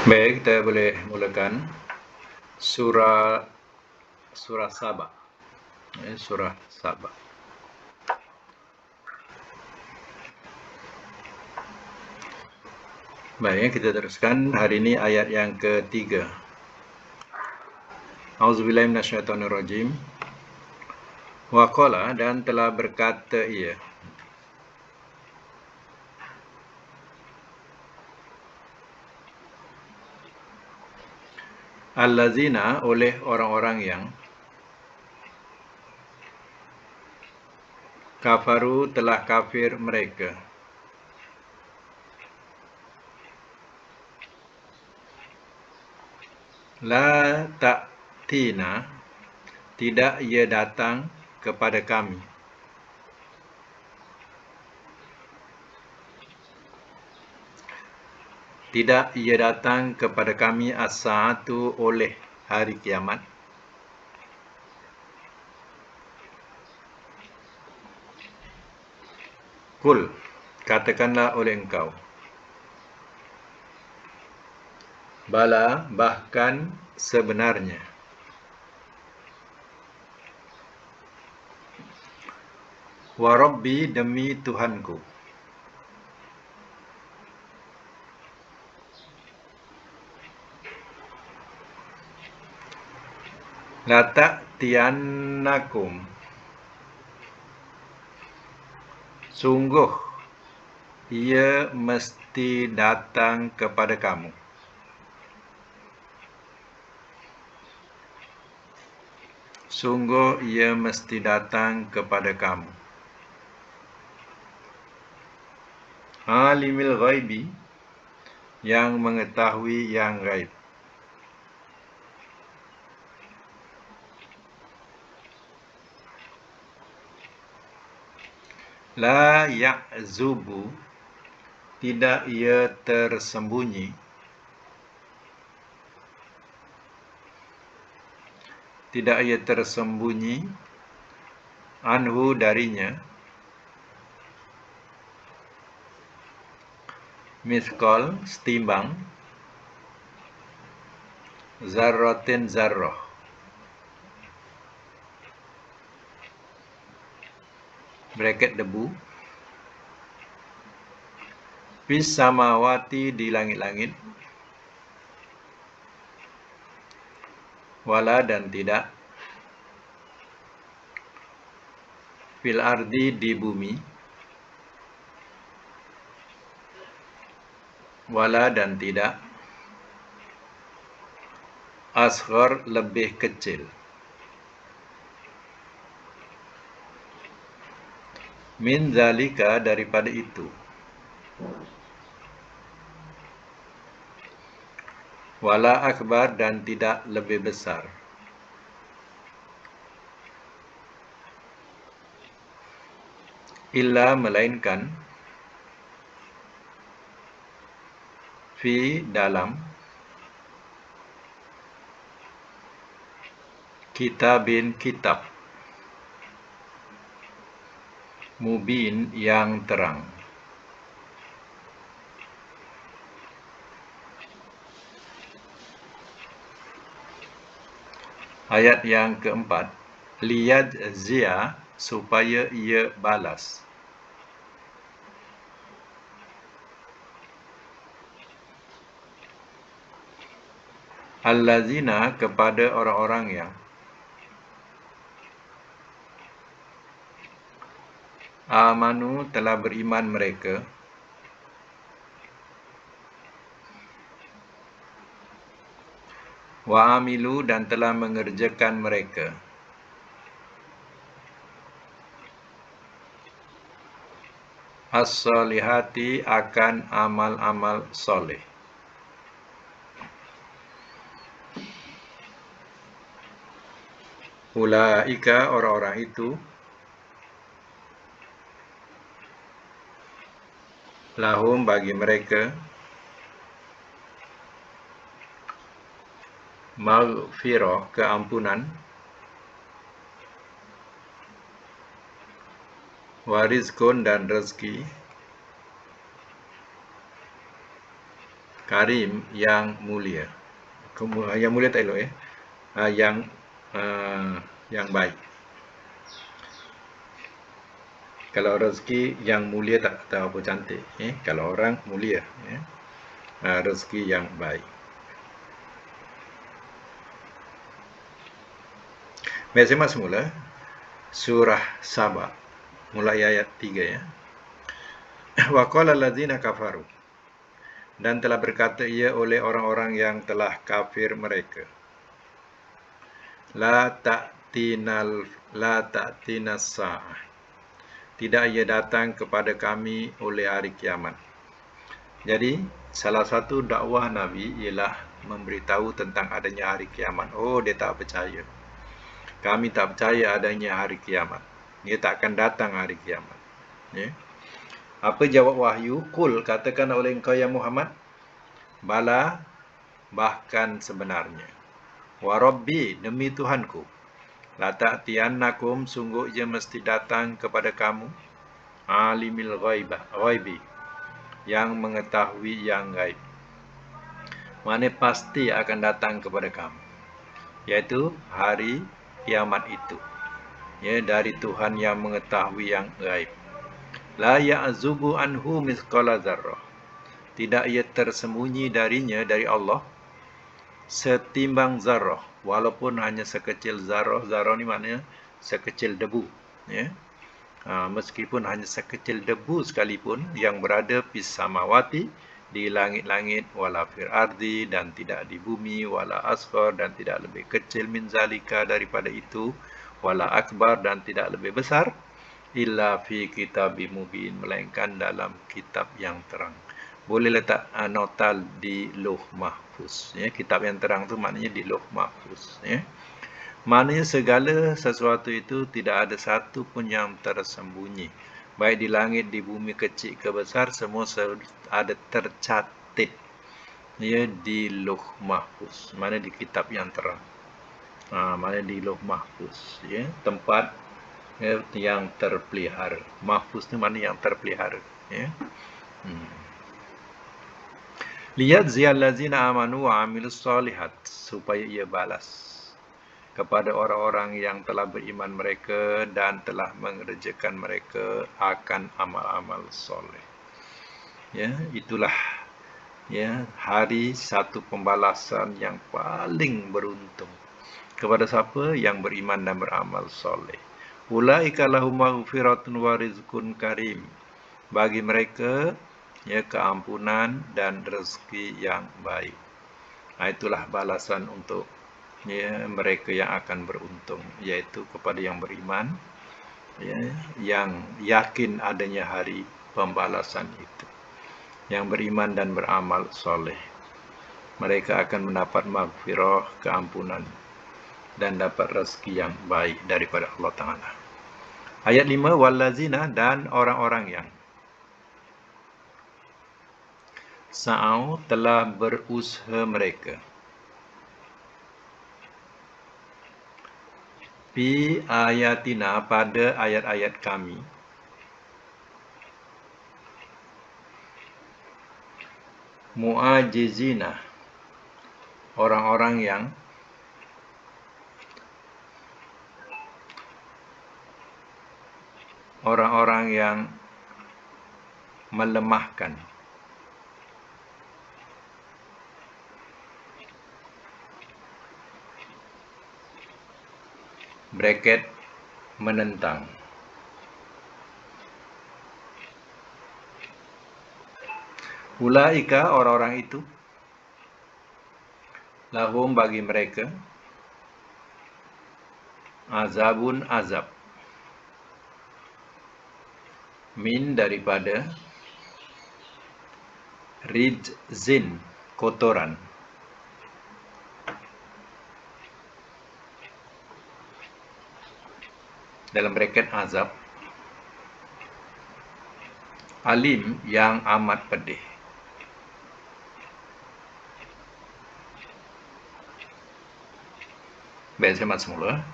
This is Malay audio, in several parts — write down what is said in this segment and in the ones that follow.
Baik, kita boleh mulakan surah surah Saba. Surah Saba. Baik, kita teruskan hari ini ayat yang ketiga. Auzubillahi minasyaitonirrajim. Wa qala, dan telah berkata ia. Allazina, oleh orang-orang yang kafaru, telah kafir mereka. La ta'tina, tidak ia datang kepada kami. Tidak ia datang kepada kami as-saatu, oleh hari kiamat. Kul, katakanlah oleh engkau. Bala, bahkan sebenarnya. Wa Rabbi, demi Tuhanku. La ta'tiyannakum, sungguh ia mesti datang kepada kamu. Sungguh ia mesti datang kepada kamu. Alimil ghaibi, yang mengetahui yang gaib. La ya'zubu, tidak ia tersembunyi. Tidak ia tersembunyi. Anhu, darinya. Mithqal, setimbang. Zarratin, zarrah. Bracket debu. Fis samawati, di langit-langit. Wala, dan tidak. Fil ardi, di bumi. Wala, dan tidak. Asghar, lebih kecil. Min zalika, daripada itu. Wala akbar, dan tidak lebih besar. Illa, melainkan. Fi, dalam. Kitabin, kitab. Mubin, yang terang. Ayat yang keempat. Liyajzia, supaya ia balas. Allazina, kepada orang-orang yang amanu, telah beriman mereka. Wa amilu, dan telah mengerjakan mereka. As-solihati, akan amal-amal soleh. Ulaika, orang-orang itu. Lahum, bagi mereka. Maghfirah, keampunan. Warizkun, dan rezeki. Karim yang mulia. Yang mulia tak elok yang baik. Kalau rezeki yang mulia tak tahu apa cantik. Kalau orang mulia, rezeki yang baik. Baik, saya masuk mula. Surah Saba. Mulai ayat 3 ya. Wa qala allazina kafaru. Dan telah berkata ia oleh orang-orang yang telah kafir mereka. La ta'tinas sa'ah. Tidak ia datang kepada kami oleh hari kiamat. Jadi, salah satu dakwah Nabi ialah memberitahu tentang adanya hari kiamat. Oh, dia tak percaya. Kami tak percaya adanya hari kiamat. Dia tak akan datang hari kiamat. Ya. Apa jawab wahyu? Kul, katakan oleh engkau ya Muhammad. Bala, bahkan sebenarnya. Wa Rabbi, demi Tuhanku. La ta'tiyannakum, sungguh ia mesti datang kepada kamu. Alimil ghaibi, yang mengetahui yang gaib. Mana pasti akan datang kepada kamu. Yaitu hari kiamat itu. Ya, dari Tuhan yang mengetahui yang gaib. La ya'zubu anhu mithqala dzarrah. Tidak ia tersembunyi darinya, dari Allah, setimbang zarrah, walaupun hanya sekecil zarrah. Zarrah ni maknanya sekecil debu, ya. Meskipun hanya sekecil debu sekalipun yang berada fis samawati, di langit-langit, wala fil ardi, dan tidak di bumi, wala asghar, dan tidak lebih kecil min zalika, daripada itu, wala akbar, dan tidak lebih besar, illa fi kitabim mubin, melainkan dalam kitab yang terang. Boleh letak notal di Lauh Mahfuz, ya. Kitab yang terang tu maknanya di Lauh Mahfuz, ya. Maknanya segala sesuatu itu tidak ada satu pun yang tersembunyi, baik di langit, di bumi, kecil ke besar, semua ada tercatat, ya, di Lauh Mahfuz, mana di kitab yang terang. Mana di Lauh Mahfuz, ya, tempat, ya, yang terpelihara. Mahfuz itu mana yang terpelihara, ya. Liyajziyal ladzina amanu wa amilus solihat, supaya ia balas kepada orang-orang yang telah beriman mereka dan telah mengerjakan mereka akan amal-amal soleh. Ya, itulah, ya, hari satu pembalasan yang paling beruntung kepada siapa yang beriman dan beramal soleh. Ulaika lahum maghfiratun wa rizqun karim. Bagi mereka, ya, keampunan dan rezeki yang baik. Itulah balasan untuk, ya, mereka yang akan beruntung, yaitu kepada yang beriman, ya, yang yakin adanya hari pembalasan itu, yang beriman dan beramal soleh. Mereka akan mendapat maghfirah, keampunan, dan dapat rezeki yang baik daripada Allah Ta'ala. Ayat 5, wallazina, dan orang-orang yang sa'au, telah berusaha mereka, fi ayatina, pada ayat-ayat kami, mu'ajizina, orang-orang yang melemahkan, bracket, menentang. Ulaika, orang-orang itu, lahum, bagi mereka, azabun, azab, min, daripada, rijzin, kotoran, dalam bracket azab, alim, yang amat pedih. Baik, saya masuk mula.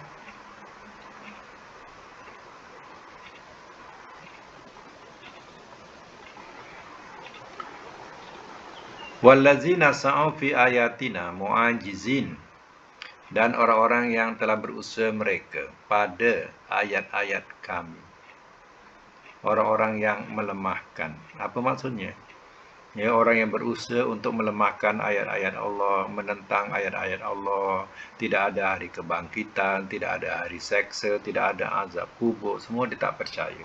Wallazina sa'u fi ayatina mu'ajizin, dan orang-orang yang telah berusaha mereka pada ayat-ayat kami. Orang-orang yang melemahkan. Apa maksudnya? Ya, orang yang berusaha untuk melemahkan ayat-ayat Allah, menentang ayat-ayat Allah, tidak ada hari kebangkitan, tidak ada hari seksa, tidak ada azab kubur, semua dia tak percaya.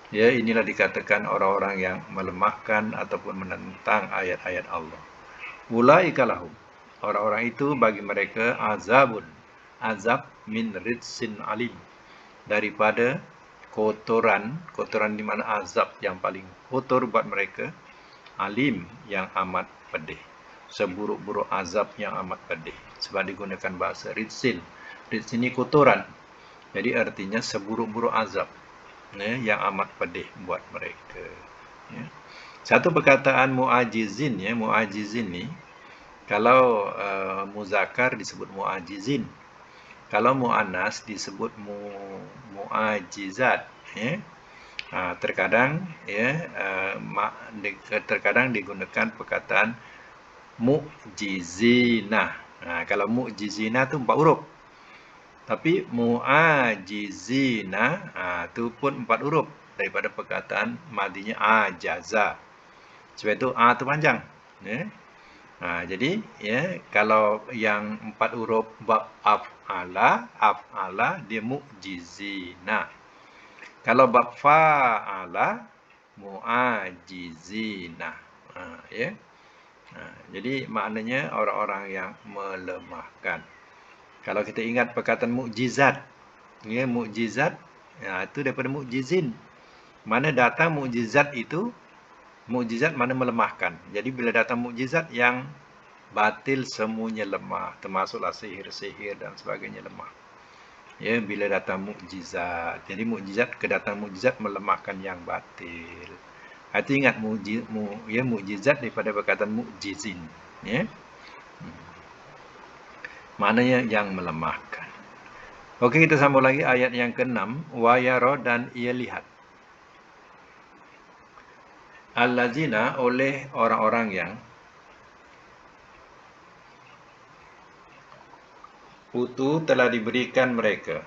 Ya, inilah dikatakan orang-orang yang melemahkan ataupun menentang ayat-ayat Allah. Ulaika lahum, orang-orang itu bagi mereka azabun, azab min ridsin alim, daripada kotoran di mana azab yang paling kotor buat mereka, alim yang amat pedih, seburuk-buruk azab yang amat pedih. Sebab digunakan bahasa ridsin. Ridsin ini kotoran, jadi artinya seburuk-buruk azab, ya, yang amat pedih buat mereka. Ya. Satu perkataan mu'ajizin, ya, mu'ajizin ni kalau muzakkar disebut mu'ajizin, kalau mu'annas disebut mu'ajizat, ya. Terkadang, ya, terkadang digunakan perkataan mu'jizina. Kalau mu'jizina tu 4 huruf, tapi mu'ajizina tu pun 4 huruf daripada perkataan madinya ajaza. Sebab itu tu panjang, ya. Jadi, ya, kalau yang 4 huruf bab af'ala dia mu'jizina. Kalau bab fa'ala mu'ajizina. Ya. Jadi maknanya orang-orang yang melemahkan. Kalau kita ingat perkataan mukjizat, ya, mukjizat, itu daripada mukjizin. Mana datang mukjizat itu, mukjizat mana melemahkan. Jadi bila datang mukjizat yang batil semuanya lemah, termasuklah sihir-sihir dan sebagainya lemah. Ya, bila datang mukjizat. Jadi mukjizat, kedatangan mukjizat melemahkan yang batil. Itu ingat mukjizat daripada perkataan mukjizin, ya. Maknanya yang melemahkan. Okey, kita sambung lagi ayat yang ke-6, wa yara, dan ia lihat. Allazina, oleh orang-orang yang utu telah diberikan mereka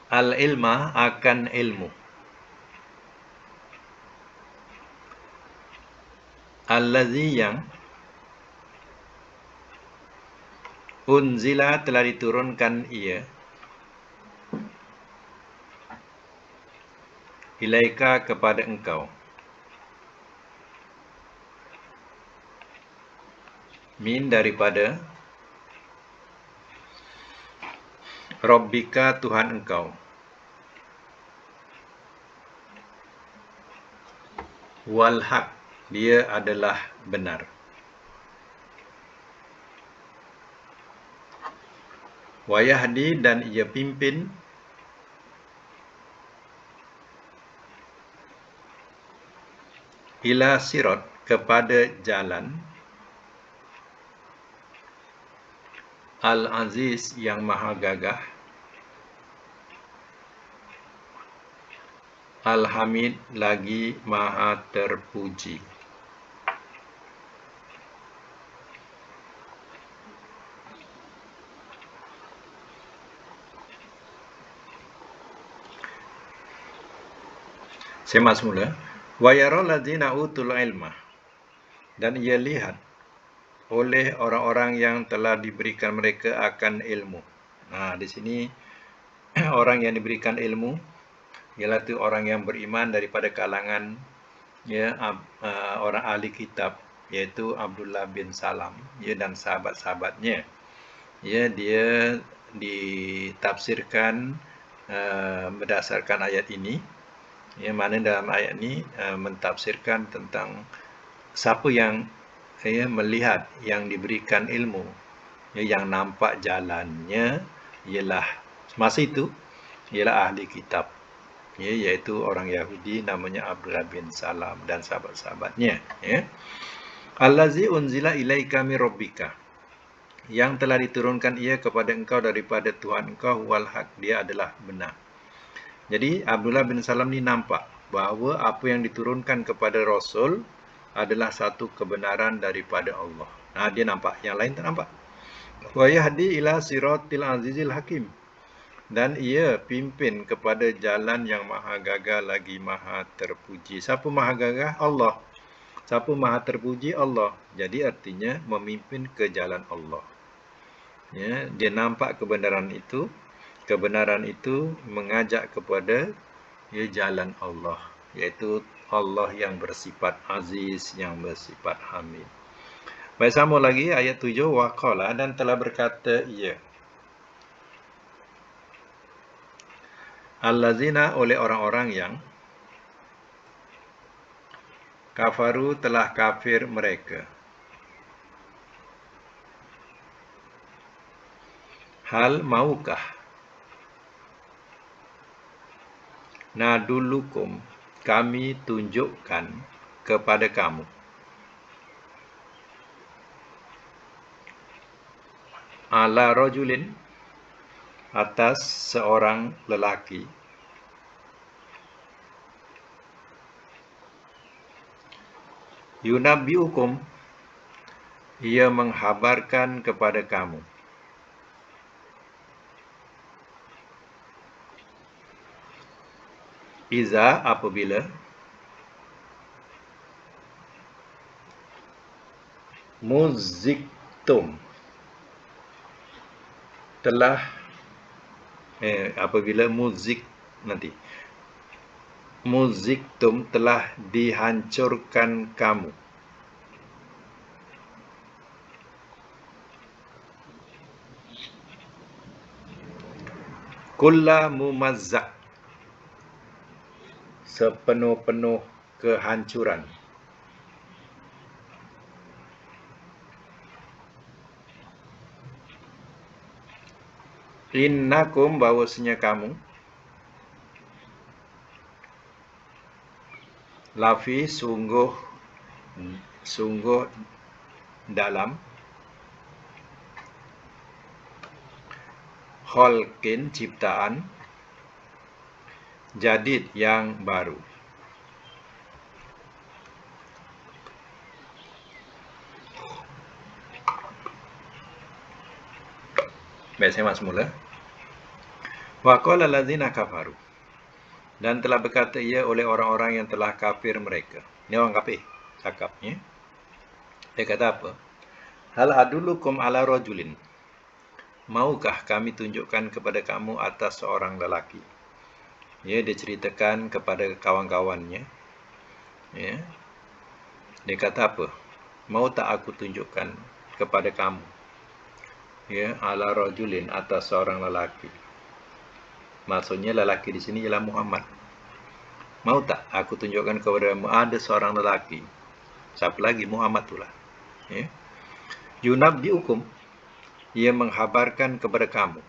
al-ilma, akan ilmu. Allazi, yang unzila telah diturunkan ia ilaika kepada engkau, min daripada Rabbika Tuhan engkau, wal haq, dia adalah benar, wa yahdi, dan ia pimpin ila sirat, kepada jalan al-aziz, yang maha gagah, al-hamid, lagi maha terpuji. Semak semula. Wa yara allazina utul ilma, dan ia lihat oleh orang-orang yang telah diberikan mereka akan ilmu. Di sini orang yang diberikan ilmu ialah tu orang yang beriman daripada kalangan, ya, orang ahli kitab, iaitu Abdullah bin Salam, ya, dan sahabat-sahabatnya. Ya, dia ditafsirkan berdasarkan ayat ini. Yang mana dalam ayat ini mentafsirkan tentang siapa yang, ya, melihat, yang diberikan ilmu, ya, yang nampak jalannya ialah masa itu ialah ahli kitab, ya, iaitu orang Yahudi namanya Abdullah bin Salam dan sahabat-sahabatnya, ya. Allazi unzila ilaika min rabbika, yang telah diturunkan ia kepada engkau daripada Tuhan engkau, wal haq, dia adalah benar. Jadi Abdullah bin Salam ni nampak bahawa apa yang diturunkan kepada Rasul adalah satu kebenaran daripada Allah. Dia nampak, yang lain tak nampak. Wa yahdi ila siratil azizil hakim. Dan ia pimpin kepada jalan yang maha gagah lagi maha terpuji. Siapa maha gagah? Allah. Siapa maha terpuji? Allah. Jadi artinya memimpin ke jalan Allah. Ya, dia nampak kebenaran itu. Kebenaran itu mengajak kepada jalan Allah, iaitu Allah yang bersifat aziz, yang bersifat hamid. Baik, sambung lagi ayat 7. Waqala, dan telah berkata ia. Allazina, oleh orang-orang yang kafaru, telah kafir mereka. Hal maukah nadulukum, kami tunjukkan kepada kamu, ala rajulin, atas seorang lelaki, yunabbiukum, ia menghabarkan kepada kamu, iza, apabila, muziktum, telah apabila muzik nanti muziktum, telah dihancurkan kamu, kulla mumazzaq, sepenuh-penuh kehancuran, innakum, bahawasanya kamu, lafi, sungguh dalam, khalqin, ciptaan, jadid, yang baru. Baik, saya masuk mula. Wa qala allazina kafaru, dan telah berkata ia oleh orang-orang yang telah kafir mereka. Ini orang kafir cakap, ya. Dia kata apa? Hal adulukum ala rajulin, maukah kami tunjukkan kepada kamu atas seorang lelaki. Ya, dia ceritakan kepada kawan-kawannya. Ya. Dia kata apa? Mau tak aku tunjukkan kepada kamu, ya, ala rajulin, atas seorang lelaki. Maksudnya lelaki di sini ialah Muhammad. Mau tak aku tunjukkan kepada kamu ada seorang lelaki. Siapa lagi? Muhammad itulah. Ya. Yunabbiukum, ia menghabarkan kepada kamu,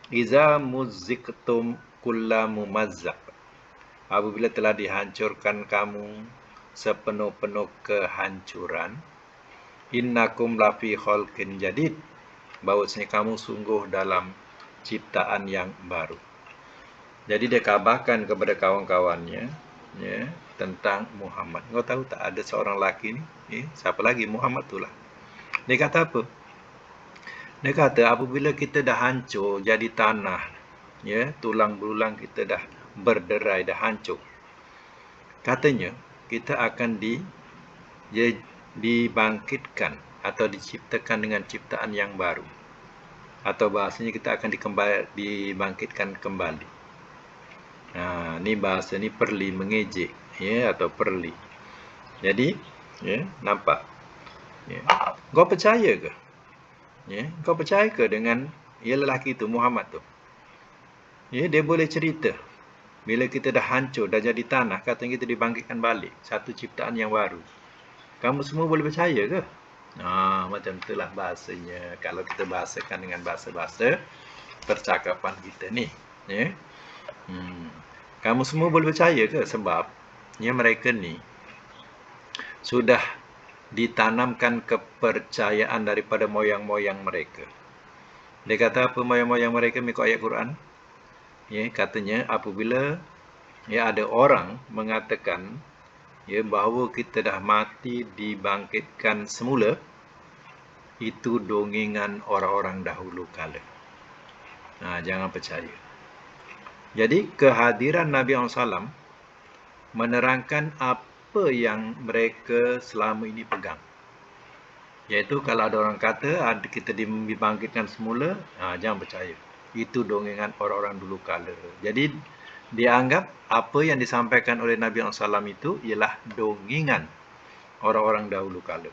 iza muziktum kulla mumazzaq, apabila telah dihancurkan kamu sepenuh-penuh kehancuran, innakum lafi khalqin jadid, bahawasanya kamu sungguh dalam ciptaan yang baru. Jadi dia kabarkan kepada kawan-kawannya, ya, tentang Muhammad. Kau tahu tak, ada seorang lelaki ni, siapa lagi? Muhammad itulah. Dia kata apa? Dia kata apabila kita dah hancur jadi tanah, ya, tulang belulang kita dah berderai, dah hancur, katanya kita akan dibangkitkan atau diciptakan dengan ciptaan yang baru, atau bahasanya kita akan dibangkitkan kembali. Ni bahasa ni perli mengejek, ya, atau perli. Jadi, ya, nampak, ya. Kau percaya ke? Ya, kau percaya ke dengan lelaki itu, Muhammad tu? Ya, dia boleh cerita bila kita dah hancur, dah jadi tanah, katanya kita dibangkitkan balik, satu ciptaan yang baru. Kamu semua boleh percaya ke? Macam itulah bahasanya kalau kita bahasakan dengan bahasa-bahasa percakapan kita ni, ya. Kamu semua boleh percaya ke? Sebab mereka ni sudah ditanamkan kepercayaan daripada moyang-moyang mereka. Dia kata apa moyang-moyang mereka mengikut ayat Quran? Ya, katanya apabila ya ada orang mengatakan ya bahawa kita dah mati dibangkitkan semula, itu dongengan orang-orang dahulu kala. Jangan percaya. Jadi kehadiran Nabi SAW menerangkan apa yang mereka selama ini pegang. Iaitu kalau ada orang kata kita dibangkitkan semula, jangan percaya. Itu dongengan orang-orang dulu kala. Jadi dia anggap apa yang disampaikan oleh Nabi SAW itu ialah dongengan orang-orang dahulu kala.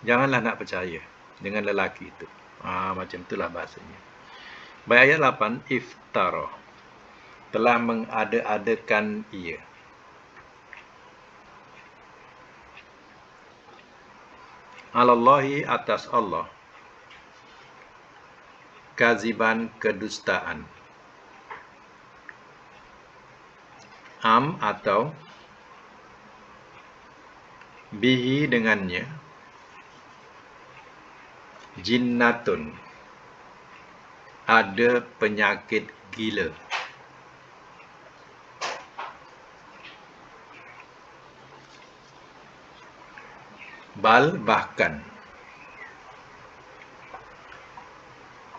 Janganlah nak percaya dengan lelaki itu. Macam itulah bahasanya. Baik, ayat 8, iftara, telah mengada-adakan ia. Alallahi, atas Allah, kaziban, kedustaan. Atau bihi, dengannya, jinnatun, ada penyakit gila. Bal, bahkan,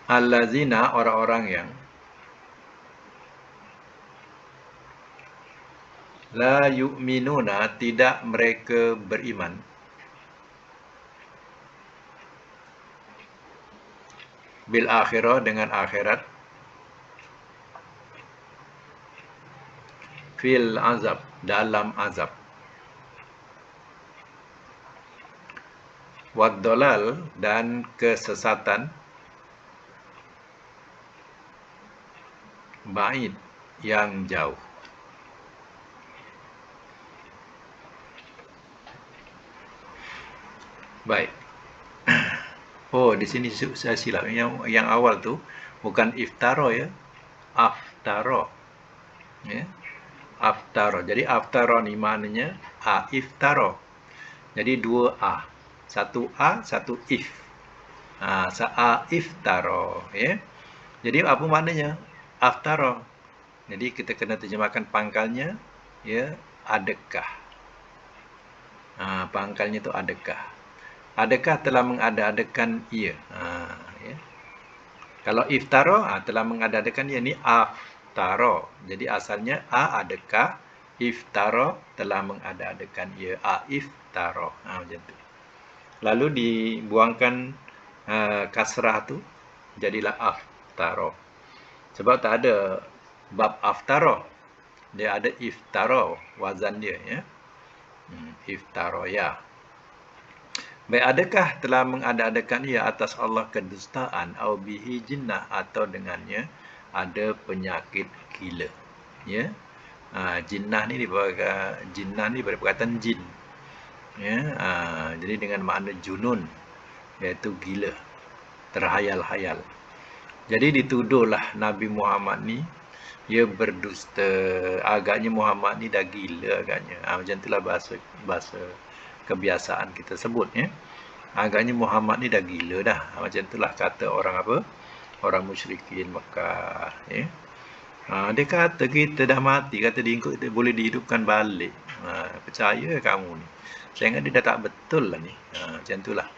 allazina, orang-orang yang la yu'minuna, tidak mereka beriman, bil akhirah, dengan akhirat, fil azab, dalam azab, waddalal, dan kesesatan, ba'id, yang jauh. Baik. Oh, di sini saya silap. Yang awal tu bukan iftaro ya, aftaro. Ya. Aftaro. Jadi aftaro ni maknanya iftaro. Jadi dua a. Satu a, satu if. Iftaro, ya. Jadi apa maknanya? Aftaro. Jadi kita kena terjemahkan pangkalnya, ya, adakah. Pangkalnya itu adakah. Adakah telah mengada-adakan ia. Ya. Kalau iftaro, telah mengada-adakan ia, ni aftaro. Jadi asalnya adakah, iftaro, telah mengada-adakan ia, iftaro. Macam tu. Lalu dibuangkan kasrah tu, jadilah aftaro. Sebab tak ada bab aftaro, dia ada iftaro, wazan dia, ya. Iftaro, ya. Baik, adakah telah mengada-adakan ia atas Allah kedustaan, au bihi jinnah, atau dengannya ada penyakit gila, ya. Jinnah ni daripada perkataan jin, ya. Jadi dengan makna junun, iaitu gila, terhayal-hayal. Jadi dituduhlah Nabi Muhammad ni ia berdusta. Agaknya Muhammad ni dah gila agaknya. Macam itulah bahasa kebiasaan kita sebut, ya. Agaknya Muhammad ni dah gila dah. Macam itulah kata orang apa? Orang musyrikin Mekah, ya. Dia kata kita dah mati, kata dia boleh dihidupkan balik. Percaya kamu ni? Saya ingat dia dah tak betul lah ni. Macam itulah.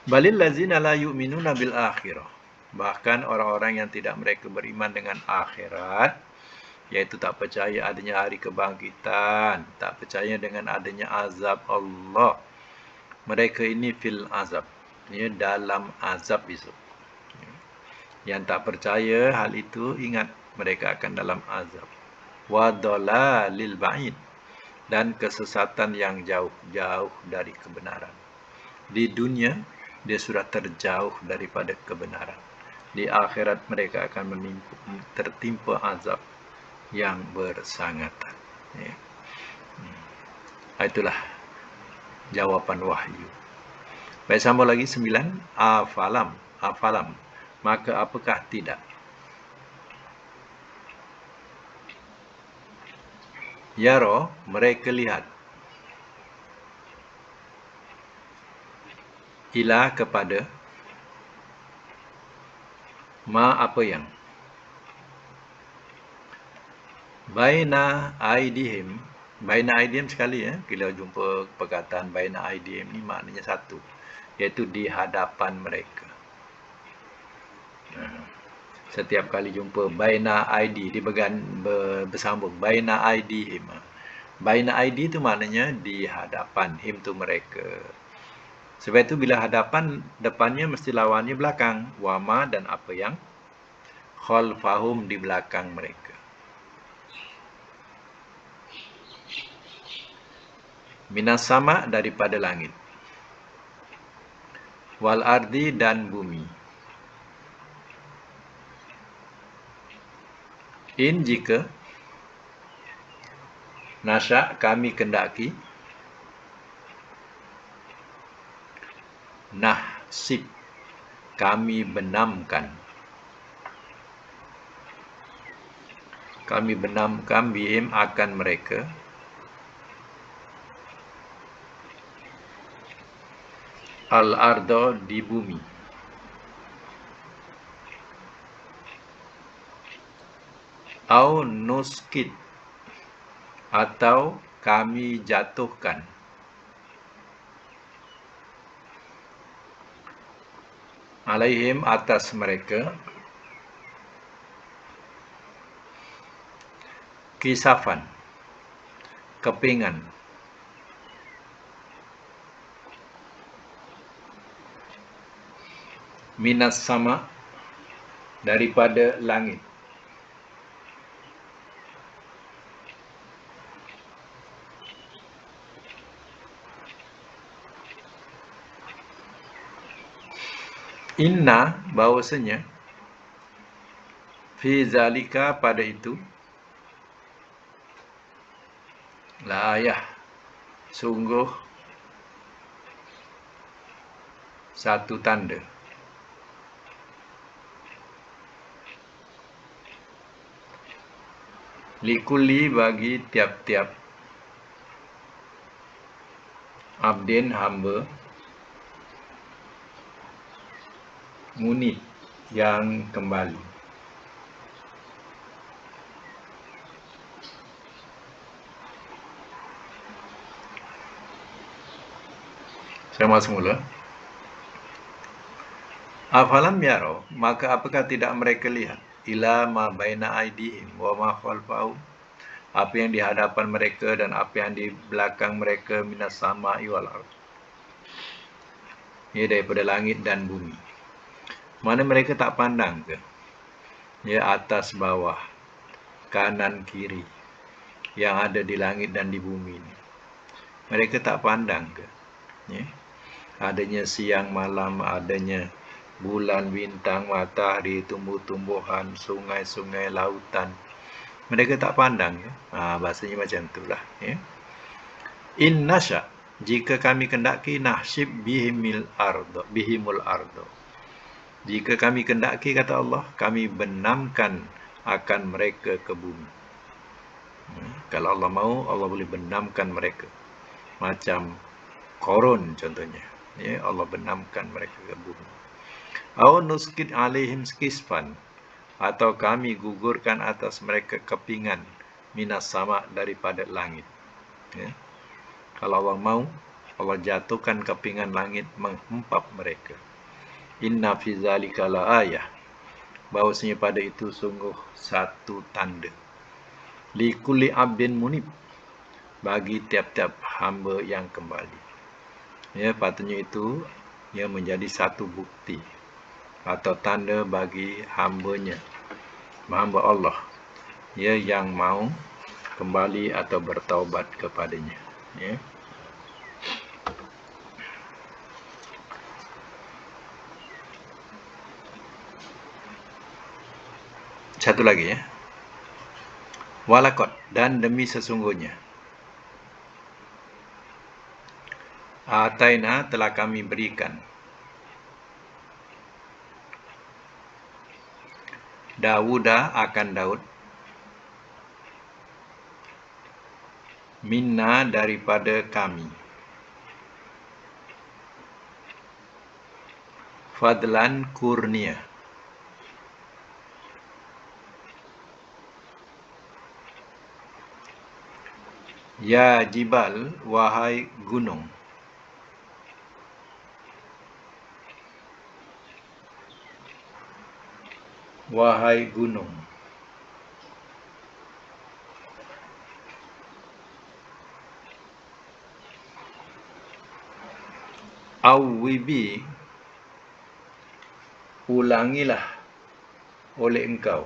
Balil lazina la yu'minuna bil akhirah. Bahkan orang-orang yang tidak mereka beriman dengan akhirat, iaitu tak percaya adanya hari kebangkitan, tak percaya dengan adanya azab Allah. Mereka ini fil azab, ya, dalam azab besok. Yang tak percaya hal itu, ingat mereka akan dalam azab. Wa dalalil ba'id, dan kesesatan yang jauh-jauh dari kebenaran. Di dunia dia sudah terjauh daripada kebenaran. Di akhirat mereka akan tertimpa azab yang bersangatan. Ya. Itulah jawapan wahyu. Baik, sambung lagi 9. Afalam. Maka apakah tidak? Yaro, mereka lihat. Ila, kepada. Ma, apa yang. Baina aidihim. Baina aidihim sekali ya. Bila jumpa perkataan baina aidihim ni maknanya satu, iaitu di hadapan mereka. Setiap kali jumpa baina aidi dia bersambung baina aidihim. Baina aidi itu maknanya di hadapan, him tu mereka. Sebab itu bila hadapan, depannya mesti lawannya belakang. Wama dan apa yang khalfahum di belakang mereka. Minas sama daripada langit. Wal ardi dan bumi. In jika nasya kami kendaki. Nahsib kami benamkan. Kami benamkan bihim akan mereka. Al-ardo di bumi. Au nuskit atau kami jatuhkan. Alaihim atas mereka. Kisafan. Kepingan. Minas sama daripada langit. Inna bahawasanya fi zalika pada itu la ayah sungguh satu tanda. Likulli bagi tiap-tiap abdin hamba munib yang kembali. Saya masuk mula. Afalam yaro, maka apakah tidak mereka lihat ila ma baina aidihim wa ma khalfahum, apa yang di hadapan mereka dan apa yang di belakang mereka, minas sama'i wal ardh, ya, daripada langit dan bumi. Mana mereka tak pandang ke? Ya, atas bawah, kanan kiri yang ada di langit dan di bumi ini. Mereka tak pandang ke? Ya. Adanya siang malam, adanya bulan, bintang, matahari, tumbuh-tumbuhan, sungai-sungai, lautan. Mereka tak pandang ke? Bahasanya macam itulah. Ya. In nasya, jika kami kendaki, nahsib bihimul ardo. Jika kami kendaki, kata Allah, kami benamkan akan mereka ke bumi. Kalau Allah mahu, Allah boleh benamkan mereka. Macam Korun contohnya. Ya, Allah benamkan mereka ke bumi. Au nuskit alaihim kisfan, atau kami gugurkan atas mereka kepingan minas sama daripada langit. Ya. Kalau Allah mau, Allah jatuhkan kepingan langit menghempap mereka. Inna fi zalika la ayah, bahwasanya pada itu sungguh satu tanda. Li kulli abdin munib, bagi tiap-tiap hamba yang kembali. Ya, patutnya itu ya menjadi satu bukti atau tanda bagi hamba Allah, ya, yang mau kembali atau bertaubat kepadanya. Ya. Satu lagi ya. Walakot, dan demi sesungguhnya. Ataina, telah kami berikan. Dawuda, akan Daud. Minna, daripada kami. Fadlan, kurnia. Ya jibal, wahai gunung. Wahai gunung. Awwibi, ulangilah oleh engkau.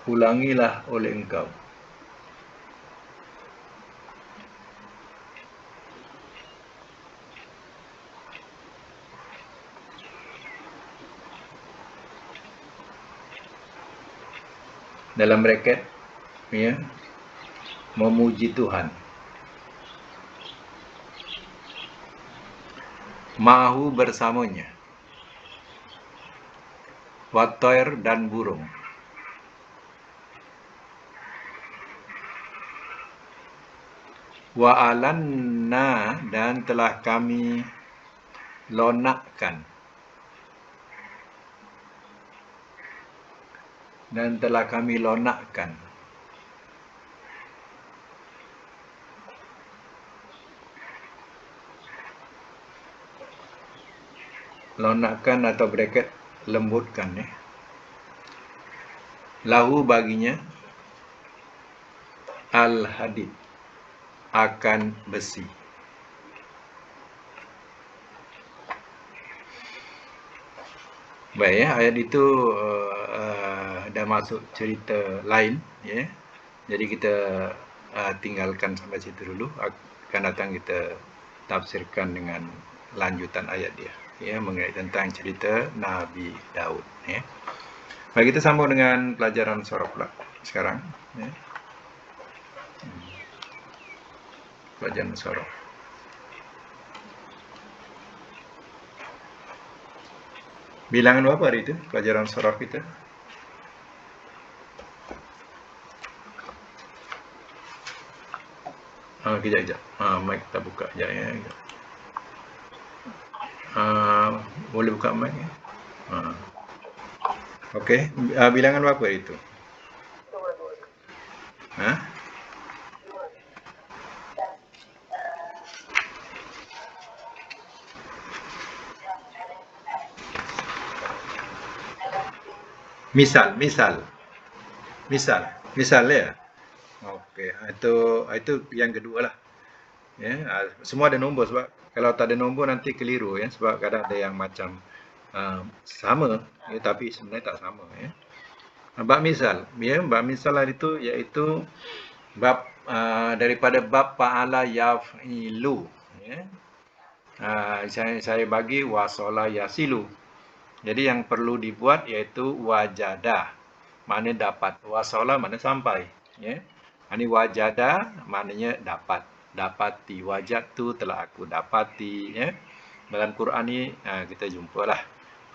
Ulangilah oleh engkau. Dalam bracket, ya, memuji Tuhan. Ma'ahu bersamanya. Watoir dan burung. Wa'alanna dan telah kami lonakkan. Dan telah kami lonakkan. Lonakkan atau bracket lembutkan, ya. Lahu baginya al-hadid, akan besi. Baik, ya, ayat itu dah masuk cerita lain, ya. Jadi kita tinggalkan sampai situ dulu. Akan datang kita tafsirkan dengan lanjutan ayat dia, ya, mengenai tentang cerita Nabi Daud, ya. Baik, kita sambung dengan pelajaran surah pula sekarang, ya. Pelajaran surah. Bilangan berapa hari itu pelajaran surah kita? Kejap. Mic kita buka sekejap, ya. Boleh buka mic, ya? Okey. Bilangan berapa itu? Misal, ya. Okey, itu yang kedua lah. Ya, semua ada nombor, sebab kalau tak ada nombor nanti keliru, ya, sebab kadang ada yang macam sama, ya, tapi sebenarnya tak sama, ya. Bab misal, ya, bab misal itu iaitu bab daripada bab fa'ala yaf'ilu, ya. Saya bagi wasala yasilu. Jadi yang perlu dibuat iaitu wajada, maknanya dapat. Wasala maknanya sampai, ya. Ini wajada maknanya dapat. Dapati, wajadtu telah aku dapati, ya. Dalam Quran ni kita jumpalah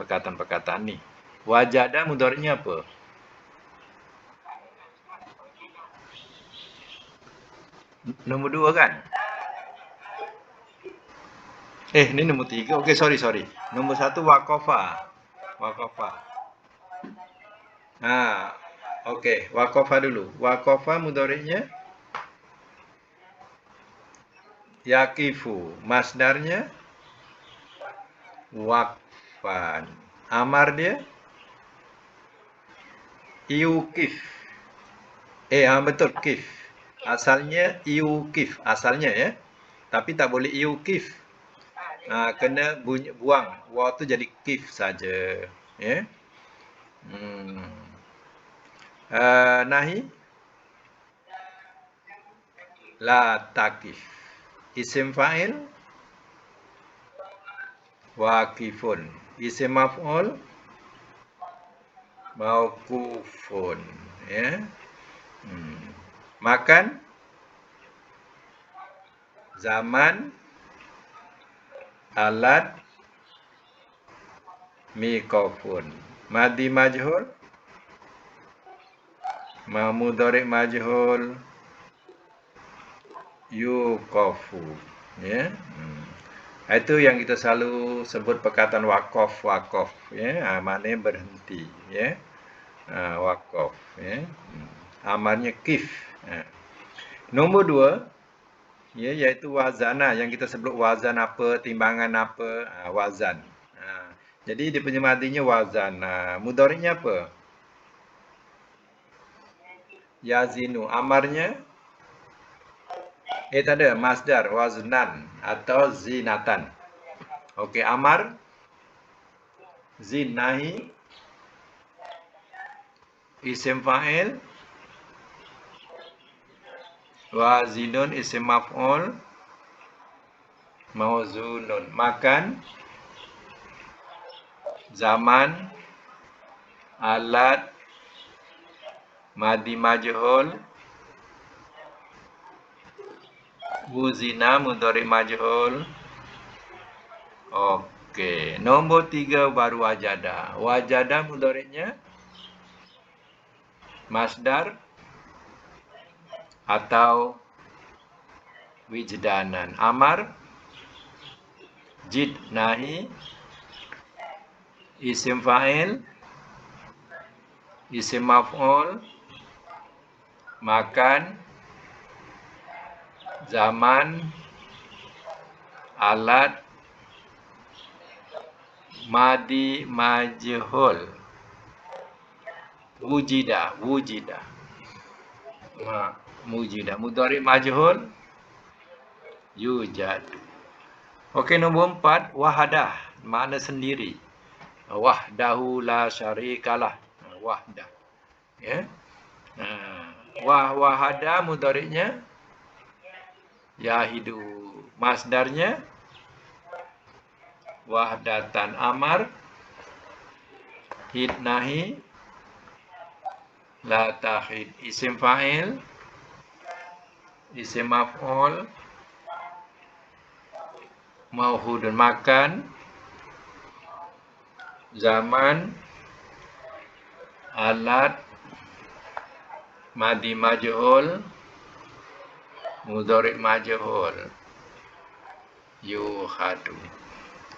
perkataan-perkataan ni. Wajada mudhari'nya apa? Nombor 2 kan? Ni nombor 3. Okey, sorry. Nombor 1 waqafa. Okey, waqafa dulu. Waqafa mudhari'nya yaqifu. Masdarnya waqfan. Amar dia yuqif. Betul, kif. Asalnya yuqif, asalnya, ya. Tapi tak boleh yuqif. Kena buang. Wa tu jadi kif saja, ya. Nahi la takif. Isim fa'il waqifun. Isim maf'ul mauqufun, ya. Makan zaman alat mikrofon. Madi majhul mudhari' majhul yuqafu, ya. Itu yang kita selalu sebut perkataan waqaf, ya, maknanya berhenti, ya. Waqaf, ya. Amarnya kif. Nombor 2, ya, iaitu wazana, yang kita sebut wazan apa, timbangan apa, wazan. Jadi dia punya madinya wazan. Mudhari'nya apa? Yazinu. Amarnya tak ada, masdar waznan atau zinatan. Okey, amar zin, nahi isim fa'il, wazinun isim maf'ul, mauzunun makan, zaman, alat, madi majhul, wuzina mudhari majhul. Okey, nombor 3 baru wajada. Wajada mudhari'nya masdar atau wijdanan. Amar jid, nahi isim fa'il, isim maf'ul, makan, zaman, alat, madi majhul, wujida, mujida, mudhari majhul, yujad. Okey, nombor 4, wahadah, makna sendiri. Wahdahu la syarikalah, wahdah, ya. Wahada mudhari'nya yahidu, masdarnya wahdatan. Amar hid, nahi la tahid, isim fa'il, isim maf'ul, mauhudun makan, zaman, alat, madi majhul, mudhari majhul, yuhadu.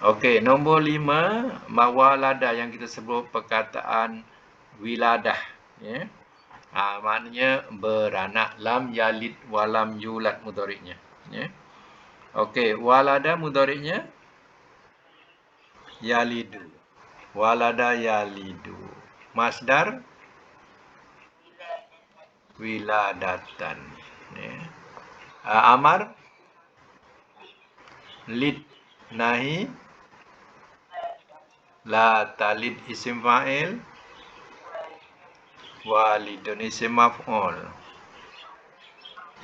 Okey, nombor 5, mawalada, yang kita sebut perkataan wiladah, ya. Maknanya beranak, lam yalid walam yulad mudhari'nya, ya. Okey, walada mudhari'nya yalidu. Walada yalidu. Masdar wiladatan, ya. Amar lid, nahi la talid, isim fa'il, walidun isim maf'ul,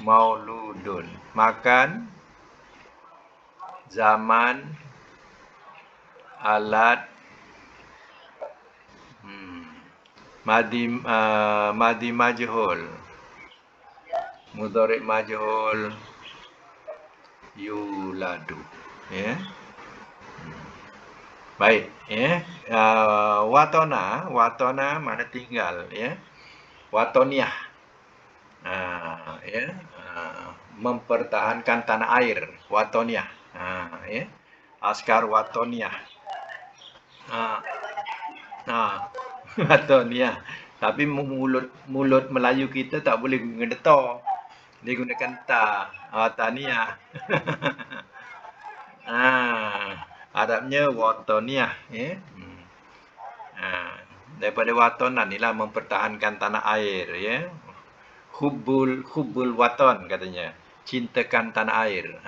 mauludun makan, zaman, alat, madi majhul, mudhari majhul, yuladu, ya. Baik, ya. Watona mana tinggal, ya. Watoniah, ya. Mempertahankan tanah air, watoniah, ya. Askar watoniah, watoniah. Tapi mulut Melayu kita tak boleh guna ta, dia gunakan ta, wataniah. Arabnya watoniah, ya. Daripada watonan inilah mempertahankan tanah air, ya. Hubbul waton katanya, cintakan tanah air.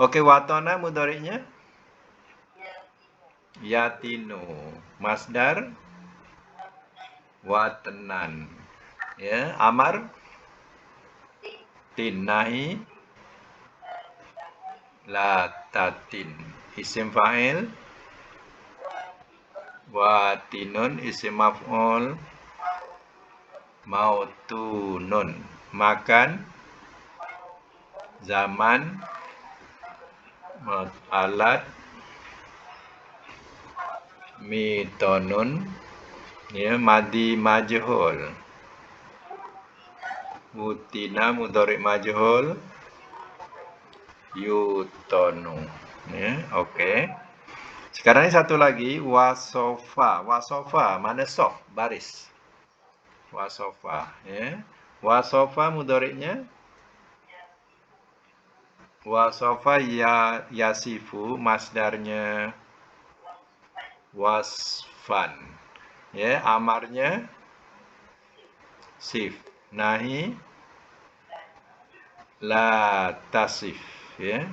Okey, watona mudhari'nya yatinu, masdar watanan, ya. Amar tin, nahi la tatin, isim fa'il, watinun isim maf'ul, mautunun makan, zaman, alat, mitonun, ya, madi majhul, mutina mudhari majhul, yutonu, Ya, okey. Sekarang ni satu lagi, wasofa. Wasofa, mana sof? Baris. Wasofa. Ya. Wasofa mudhari'nya wasofa ya yasifu, masdarnya wasfan. Ya, amarnya sif. Nahi la tasif. Ya.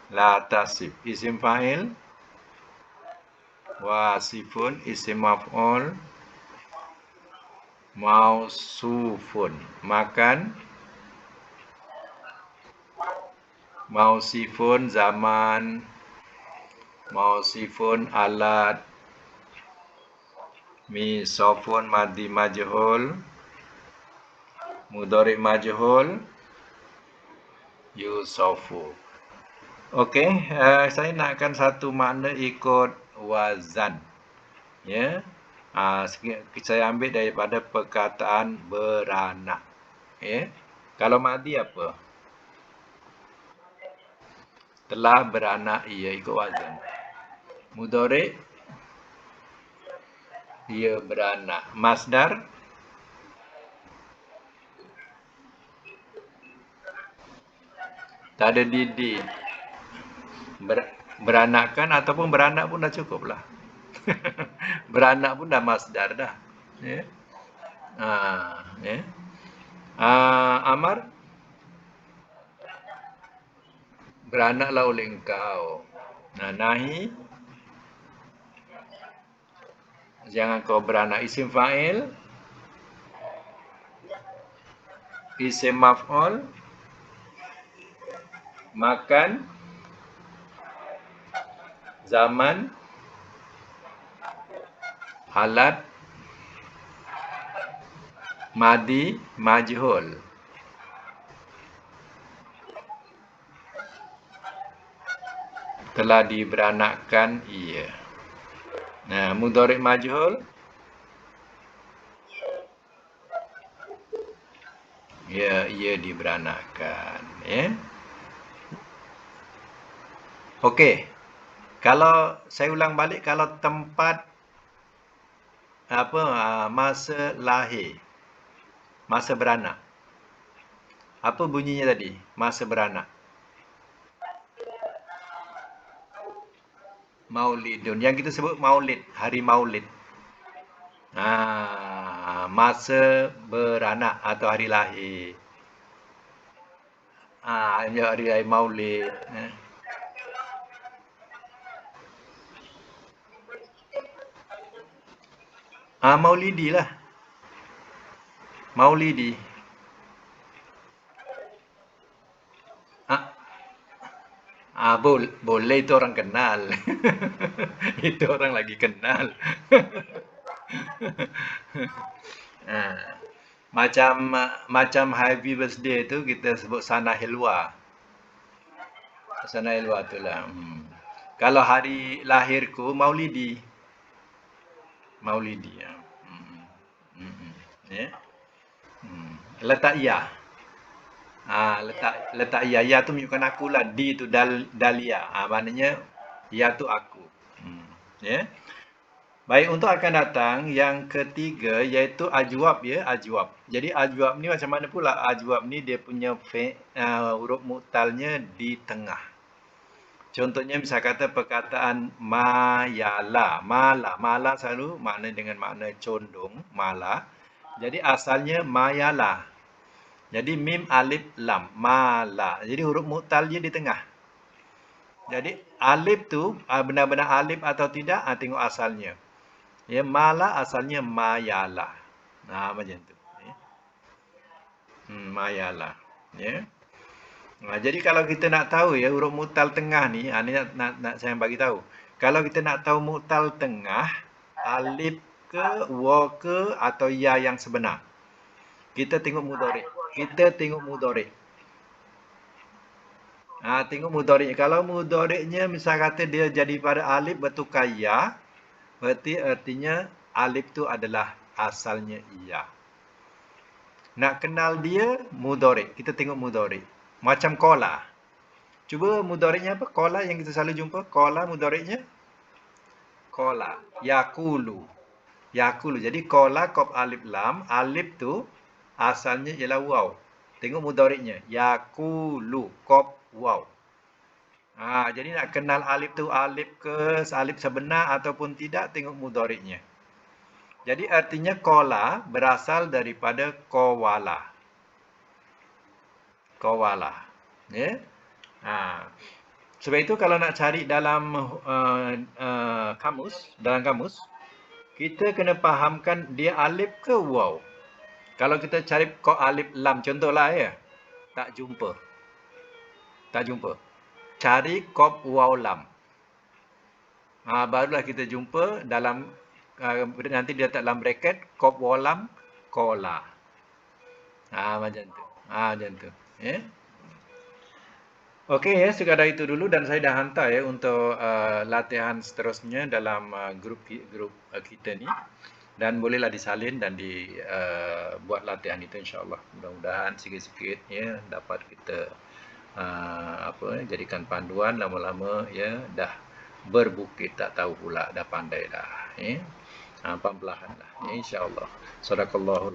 La tasif. Isim fa'il wasifun, isim maf'ul mausufun. Makan mausifun, zaman mausifun, alat misofun, madi majhul, mudhari majhul, yusofu. Okey, saya nakkan satu makna ikut wazan. Ya. Saya ambil daripada perkataan beranak. Ya. Kalau madi apa? Telah beranak ia, ikut wazan. Mudhari ia beranak. Masdar tak ada didi. Beranakkan ataupun beranak pun dah cukup lah. Beranak pun dah masdar dah. Ya. Ya. Amar, beranaklah oleh engkau. Nahi, jangan kau beranak. Isim fa'il, isim maf'ul, makan, zaman, alat, madi majhul. Telah diberanakkan ia. Nah, mudhari majhul, ya, ia diberanakkan. Ya. Okey. Kalau saya ulang balik, kalau tempat masa lahir, masa beranak. Apa bunyinya tadi? Masa beranak. Maulidun. Yang kita sebut maulid, hari maulid. Masa beranak atau hari lahir. Hari lahir maulid. Maulidi lah. Maulidi. Boleh itu orang kenal. Itu orang lagi kenal. Macam happy birthday tu kita sebut sana hilwa. Sana hilwa tu lah. Kalau hari lahirku maulidi. Maulidi ya. Ya. Letak ya. Letak ya. Ya tu menunjukkan aku lah. Di tu dalia. Maknanya ya tu aku. Ya. Baik, untuk akan datang yang ketiga iaitu ajwab ya, ajwab. Jadi ajwab ni macam mana pula? Ajwab ni dia punya huruf mu'talnya di tengah. Contohnya bisa kata perkataan mayala. Mala selalu makna dengan makna condong, mala. Jadi asalnya mayala. Jadi mim alif lam, mala. Jadi huruf mu'tal dia di tengah. Jadi alif tu benar-benar alif atau tidak, tengok asalnya. Ya, mala asalnya mayala. Macam tu. Ya. Mayala. Ya. Jadi kalau kita nak tahu ya huruf mu'tal tengah ni, ni nak saya bagi tahu. Kalau kita nak tahu mu'tal tengah, alif ke, wa ke atau ya yang sebenar. Kita tengok mudhari. Tengok mudhari. Kalau mudhari'nya misal kata dia jadi pada alif bertukar ya, berarti artinya alif tu adalah asalnya iya. Nak kenal dia mudhari. Kita tengok mudhari. Macam kola. Cuba mudhari'nya apa? Qala yang kita selalu jumpa. Qala mudhari'nya qala. Yaqulu. Yaqulu. Jadi qala qaf alif lam. Alif tu asalnya ialah waw. Tengok mudhari'nya. Yaqulu qaf waw. Jadi nak kenal alif tu alif ke alif sebenar ataupun tidak, tengok mudhari'nya. Jadi artinya qala berasal daripada qawala. Qawala. Ya. Sebab itu kalau nak cari dalam kamus, kita kena fahamkan dia alif ke waw. Kalau kita cari alif lam contohlah ya, tak jumpa. Cari qaf waw lam. Barulah kita jumpa dalam nanti dia letak dalam bracket qaf waw lam qala. Macam tu. Macam tu. Ya. Okey ya, sekadar itu dulu dan saya dah hantar ya untuk latihan seterusnya dalam grup kita ni, dan bolehlah disalin dan dibuat latihan itu insya-Allah. Mudah-mudahan sikit-sikit ya dapat kita jadikan panduan, lama-lama ya dah berbukit tak tahu pula, dah pandai dah ya. Perlahan lah ya, insya-Allah. Sadaqallahu